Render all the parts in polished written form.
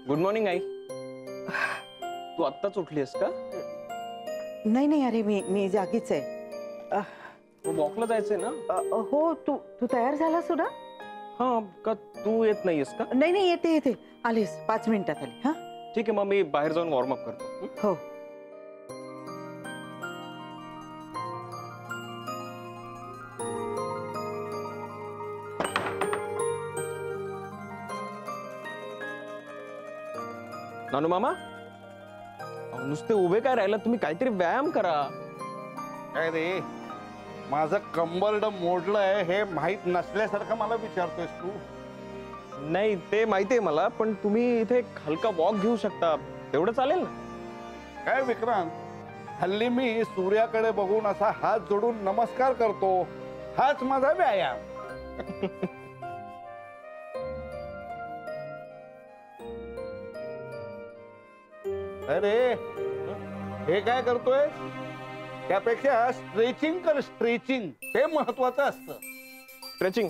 Good morning I. तू आत्ताच उठलीस का? नाही नाही अरे मी जागीच आहे. वॉकला जायचंय ना? हो तू तू तयार झाला सुद्धा? हा का तू येत नाहीयेस का? नाही नाही येते आलीस 5 मिनिटात आली. हा ठीक आहे, मग मी बाहेर जाऊन वॉर्मअप करतो. हो. नानू मामा, नुसते उभे काय राहिला? तुम्ही काहीतरी व्यायाम करा. काय रे, माझं कंबरड मोडलंय हे माहित नसल्यासारखं मला विचारतोयस तू? नाही ते माहितीये मला, पण तुम्ही इथे एक हलका वॉक घेऊ शकता, तेवढं चालेल ना? काय विक्रांत, हल्ली मी सूर्याकडे बघून असा हात जोडून नमस्कार करतो, हाच माझा व्यायाम. अरे हे काय करतोय? त्यापेक्षा स्ट्रेचिंग कर, स्ट्रेचिंग ते महत्वाचं असतं. स्ट्रेचिंग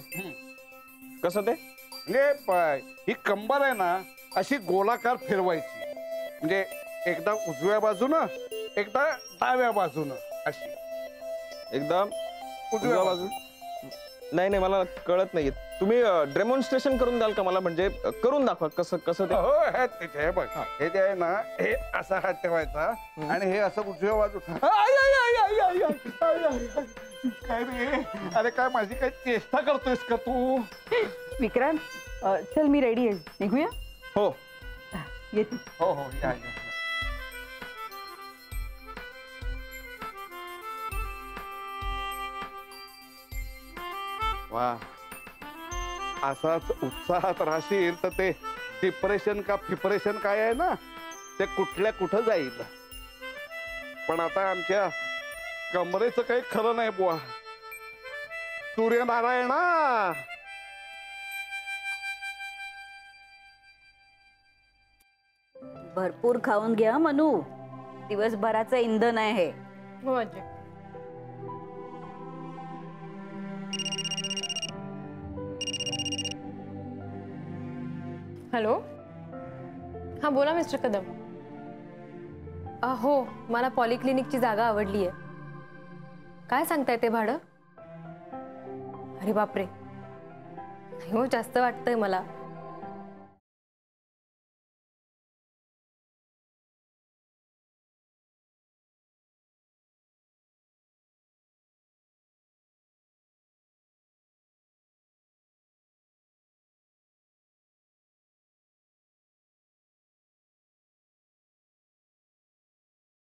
कसं ते? म्हणजे ही कंबर आहे ना, अशी गोलाकार फिरवायची, म्हणजे एकदा उजव्या बाजूनं एकदा डाव्या बाजूनं, अशी. एकदा उजव्या बाजू. नाही नाही मला कळत नाहीये. तुम्ही डेमॉन्स्ट्रेशन करून द्याल का मला? म्हणजे करून दाखवा कसं कसं ते. हो हे बघ, हे जे आहे ना, हे असा हात ठेवायचा आणि हे असं उजव्या बाजू. काय रे, अरे काय माझी काय चेष्टा करतोयस का तू? विक्रांत चल मी रेडी आहे, निघूया. हो येते. हो हो या. वा, असाच उत्साहात राहशील तर ते डिप्रेशन का फिप्रेशन काय आहे ना, ते कुठल्या कुठं जाईल. पण आता आमच्या कमरेचं काही खरं नाही बुवा. सूर्यनारायणा, भरपूर खाऊन घ्या मनू, दिवसभराचं इंधन आहे हे. हो आजी. हॅलो, हां बोला मिस्टर कदम. हो, मला पॉलिक्लिनिकची जागा आवडली आहे. काय सांगताय ते भाडं? अरे बापरे, नाही हो, जास्त वाटतंय मला.